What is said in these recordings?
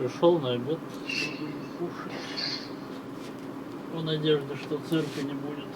Пришел на обед, буду кушать. В надежде, что цирка не будет.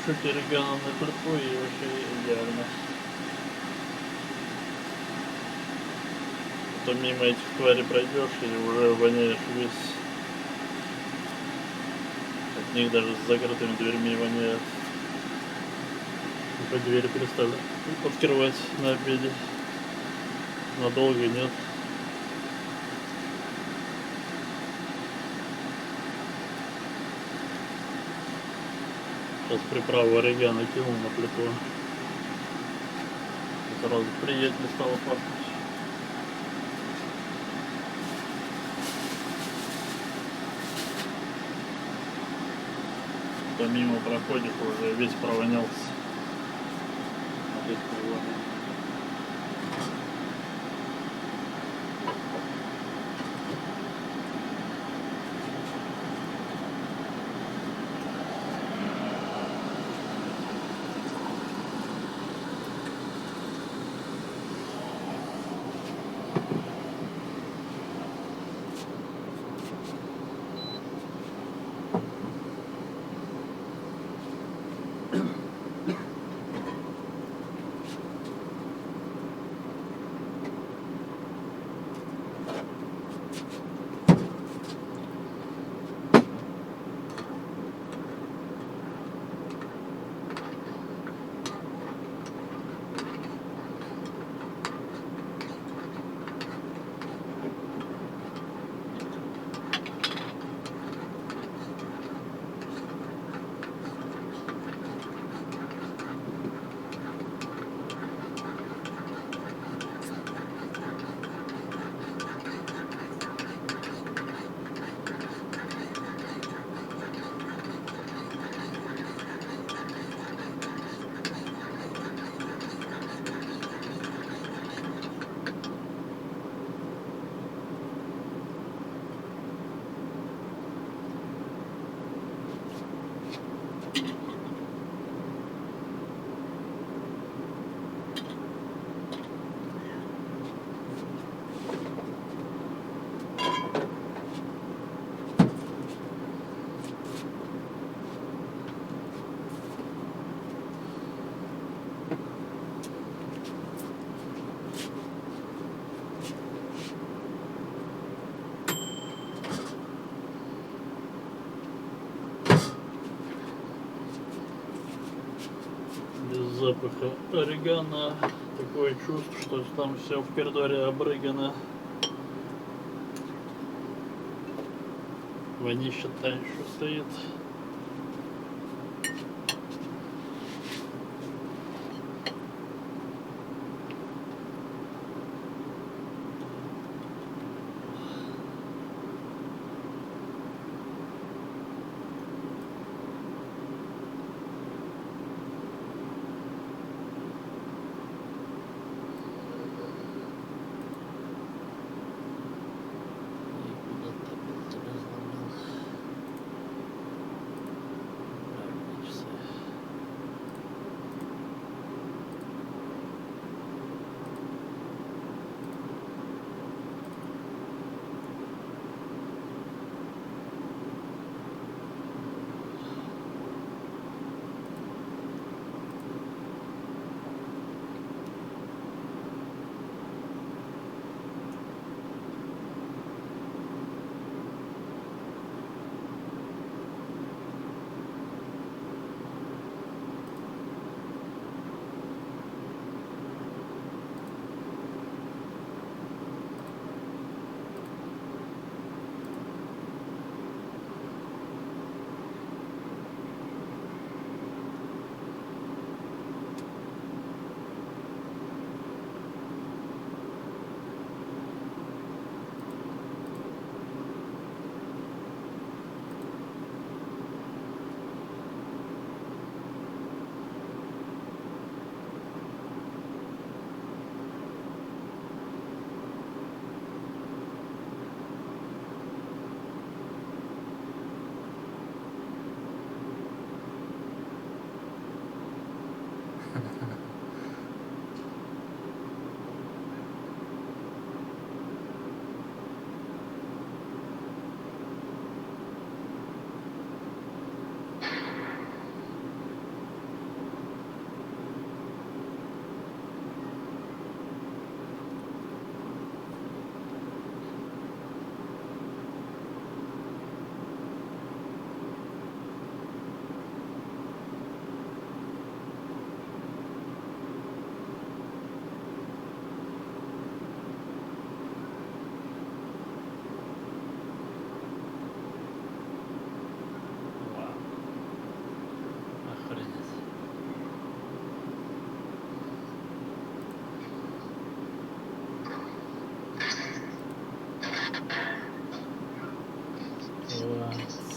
чуть орегано на плиту и вообще идеально. А то мимо этих тварей пройдешь и уже воняешь весь. От них даже с закрытыми дверьми воняет. И по двери перестали открывать на обеде. Надолго нет. Сейчас приправу орегано кинул на плиту. И сразу приятнее стало пахнуть. То мимо проходишь, уже весь провонялся. От этого воняния. Без запаха орегано. Такое чувство, что там все в коридоре обрыгано. Вонища та еще стоит.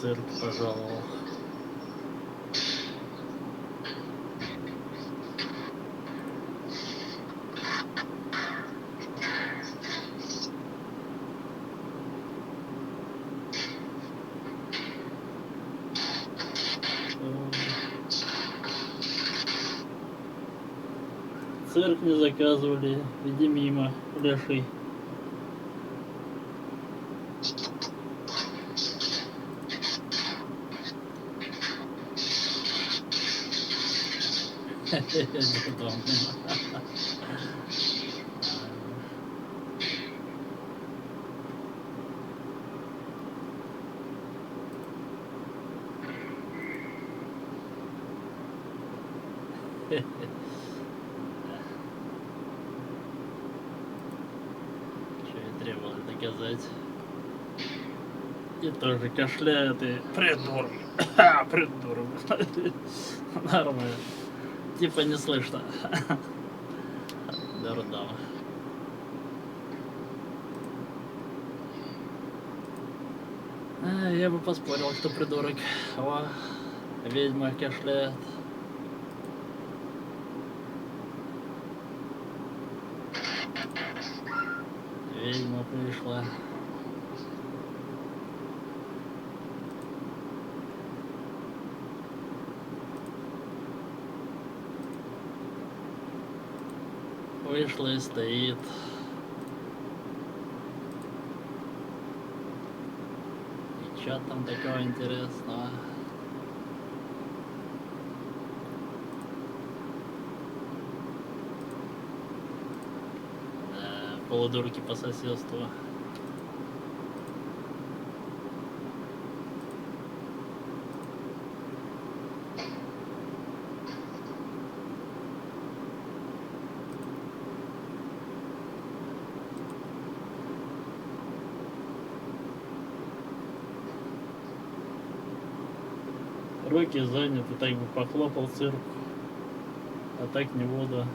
цирк пожаловал. Цирк не заказывали, иди мимо, леший. Что и требовалось доказать. И тоже кашляют и придурок. Придурок. Нормально. Типа не слышно. Дурдом. Я бы поспорил, кто придурок. О, ведьма кашляет. Ведьма пришла. Вышла и стоит. И чё там такого интересного? Да, полудурки по соседству. Руки заняты, так бы похлопал цирк, а так не буду.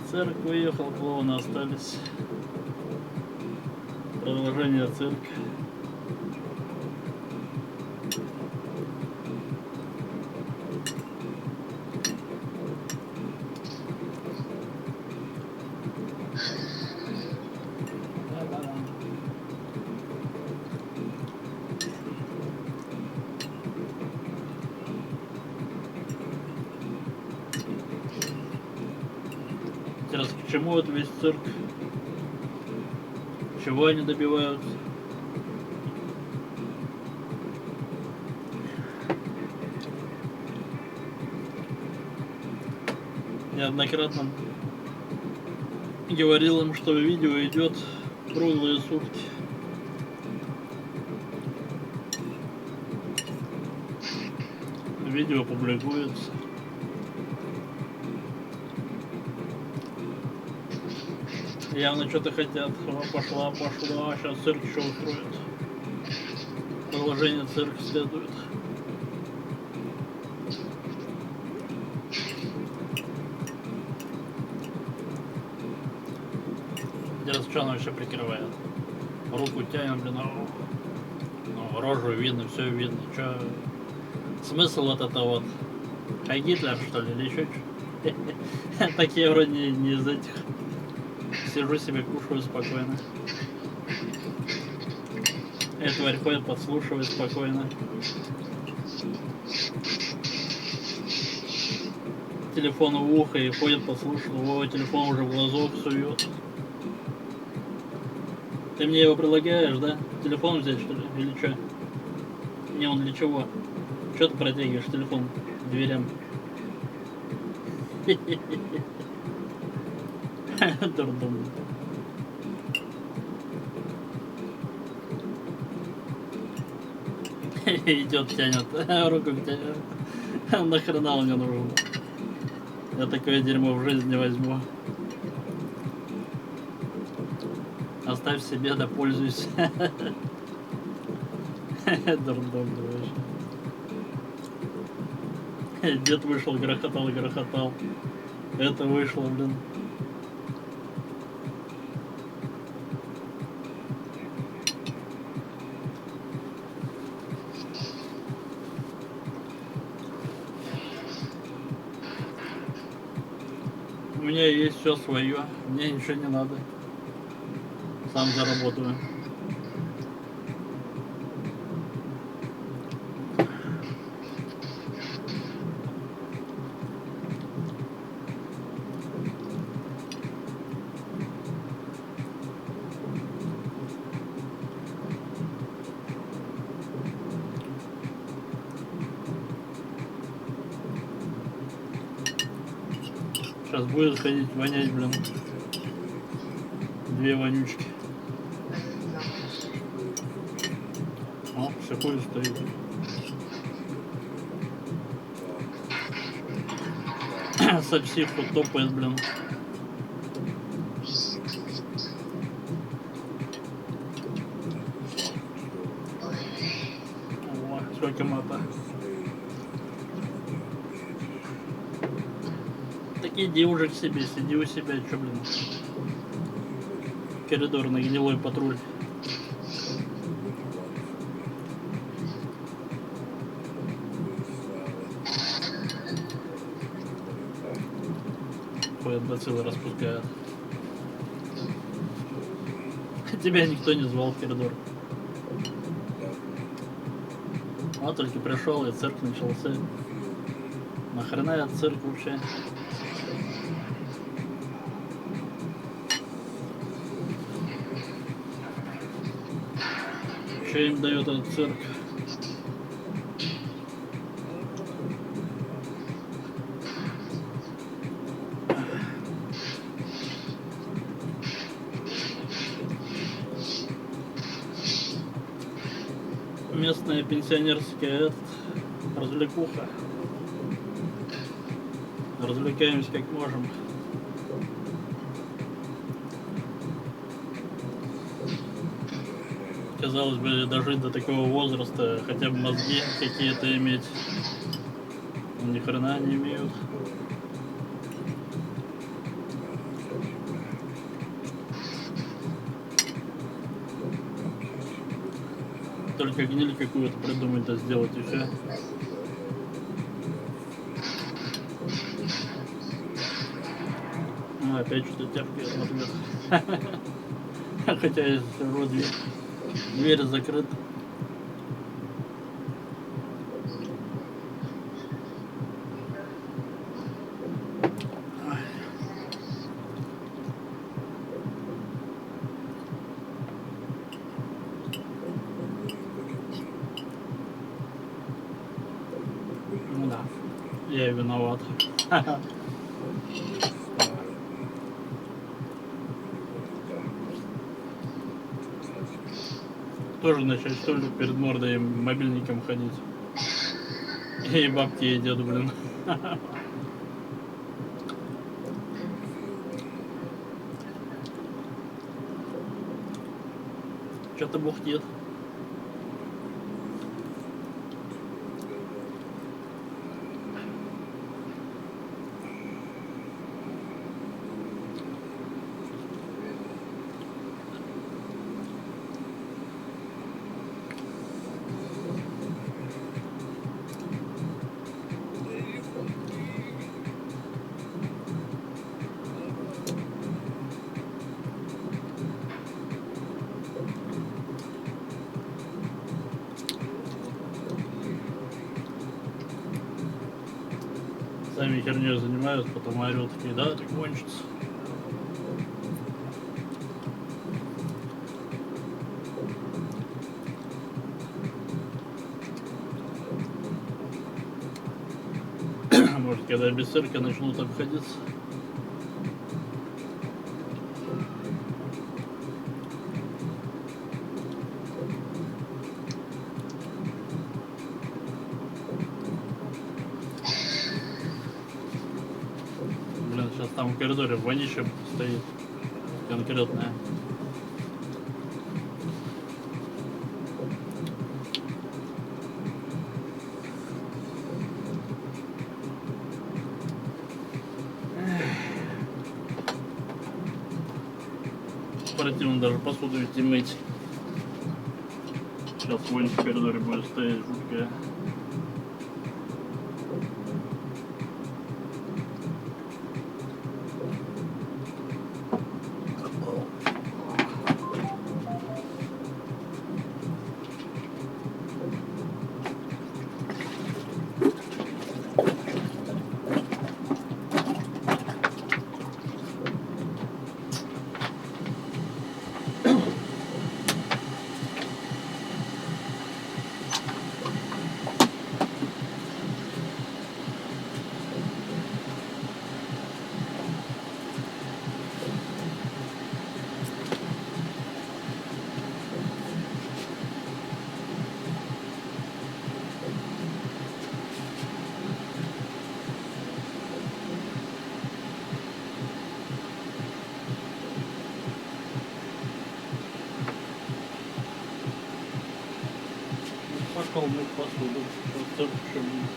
Цирк уехал, клоуны остались. Продолжение цирка. Интересно, к чему вот весь цирк? Чего они добиваются? Неоднократно говорил им, что видео идет круглые сутки. Видео публикуется. Явно что-то хотят. Пошла. Сейчас цирк еще устроит. Продолжение цирка следует. Интересно, что она вообще прикрывает? Руку тянет, блин, ну, рожу видно, все видно. Че? Смысл вот это вот? А Гитлер, что ли, или еще что? Такие вроде не из этих. Сижу себе, кушаю спокойно. Эта тварь ходит, подслушивает спокойно. Телефон в ухо и ходит, подслушивает. Телефон уже в глазок сует. Ты мне его предлагаешь, да? Телефон взять, что ли? Или что? Не, он для чего? Что ты протягиваешь телефон к дверям? Дурдом. Идет, тянет, руку тянет. Нахрена он мне нужен? Я такое дерьмо в жизни не возьму. Оставь себе, да пользуйся. Дурдом, вообще. Дед вышел, грохотал. Это вышло, блин. У меня есть все свое, мне ничего не надо. Сам заработаю. Сейчас будет ходить вонять, блин. Две вонючки. О, все хуй стоит. Сапсиху топает, блин. О, сколько мата. Так иди уже к себе, сиди у себя, чё, блин. Коридорный гнилой патруль. Ходят бациллы, распускают. Тебя никто не звал в коридор. А только пришел, и цирк начался. Нахрена я цирк вообще? Что им дает этот цирк? Местная пенсионерская развлекуха. Развлекаемся как можем. Казалось бы, дожить до такого возраста, хотя бы мозги какие-то иметь. Но ни хрена не имеют. Только гниль какую-то придумать, да сделать и все. Ну, опять что-то тяпкает в ответ. Хотя если вроде дверь закрыта. Ну да, я виноват. Тоже начать, что ли, перед мордой мобильником ходить. И бабки, и деду, блин. Что-то бухтит. Сами херней занимаются, потом орют такие, да, это кончится. Может, когда без цирка начнут обходиться. Сейчас там в коридоре вонище стоит конкретное. Противно даже посуду идти мыть. Сейчас вонь в коридоре будет стоять жуткая. Пошел мыть посуду. Сейчас тоже еще будет.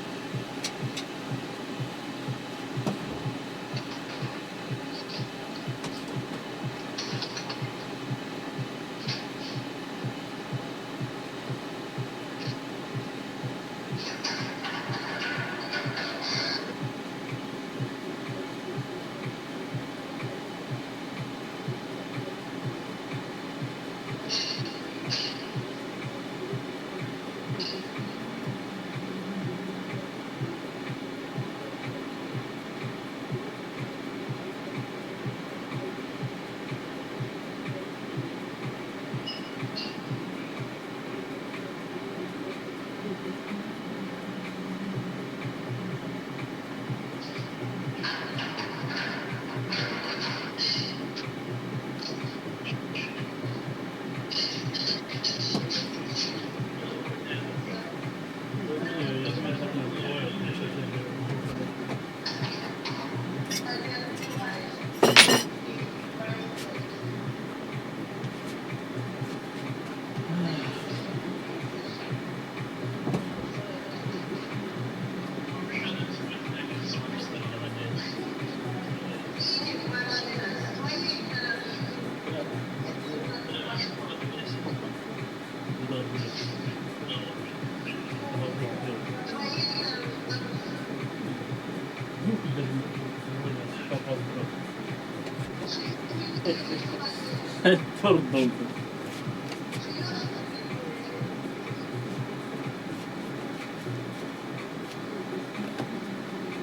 Пардон.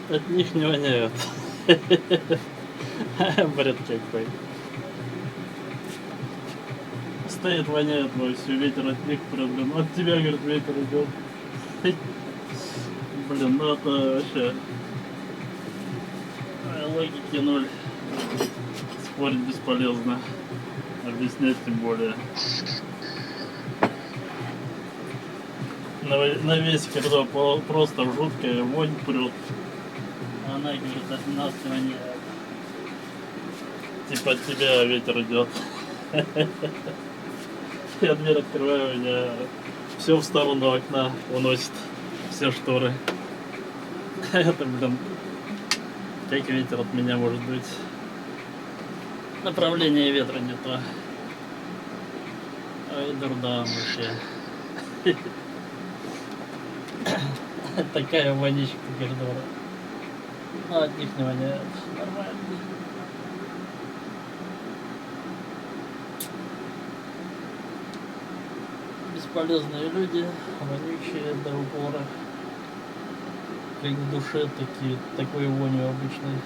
От них не воняет. Бред какой. Стоит, воняет вовсю, ветер от них прям, блин. От тебя, говорит, ветер идет. Блин, ну это вообще логики ноль. Спорить бесполезно. Объяснять тем более. На весь коридор просто жуткая вонь прет. Она говорит, от нас воняет. Типа от тебя ветер идет. Я дверь открываю, меня все в сторону окна уносит. Все шторы. Это, блин, как ветер от меня может быть. Направление ветра не то. Ой, дурдом вообще. Такая воничка коридора. Но от них не воняет. Нормально. Бесполезные люди, вонючие до упора. Как в душе такой вонью обычной.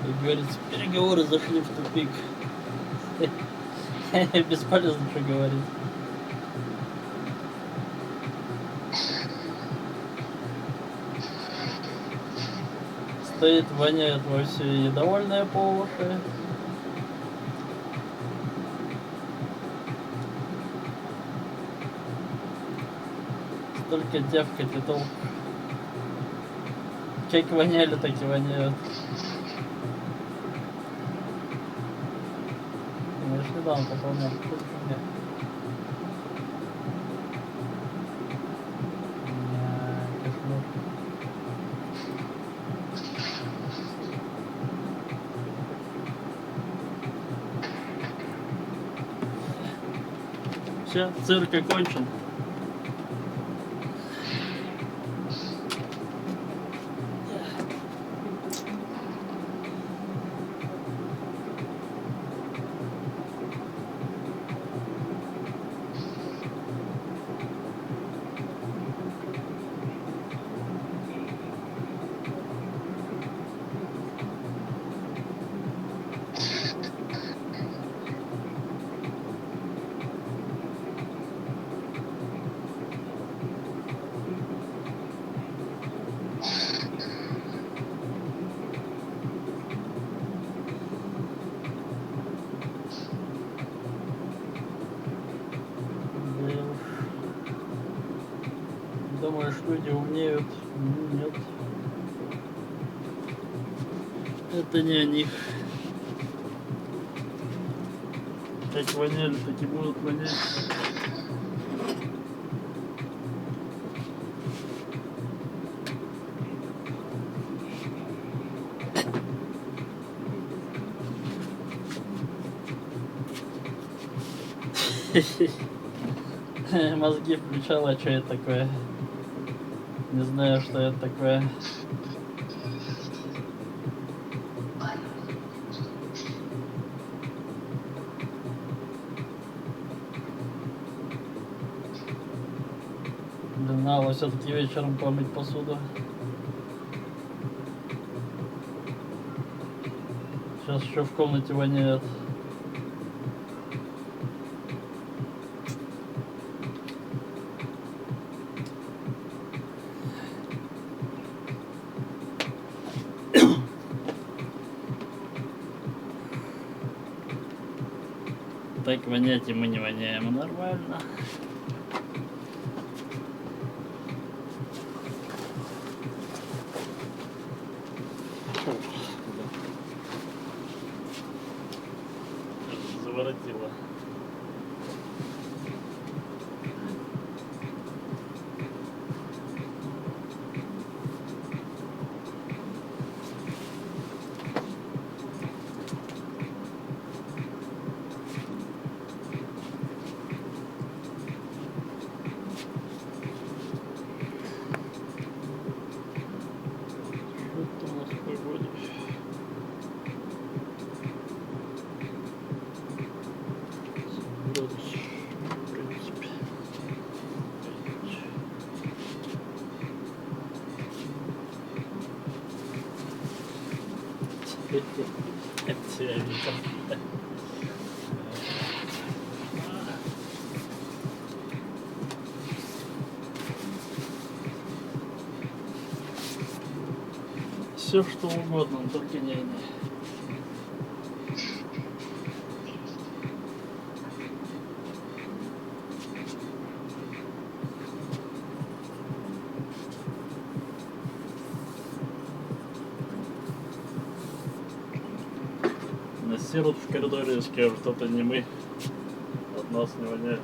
Как говорится, переговоры зашли в тупик. Бесполезно что говорить. Стоит, воняет во все и довольная по уши. Столько тявкать и толк. Как воняли, так и воняют. Я ж недавно пополнял. Все, цирк окончен. Думаешь, люди умнеют? Нет. Это не о них. Как воняли, так и будут вонять. Мозги включала, что это такое? Не знаю, что это такое. Блин, надо все-таки вечером помыть посуду. Сейчас еще в комнате воняет. Так вонять, и мы не воняем, нормально. Заворотило. Что у нас в погоде? Градус, в принципе. Это тебя видел. Все что угодно, только не они. Насерут в коридоре и скажут, это не мы, от нас не воняет.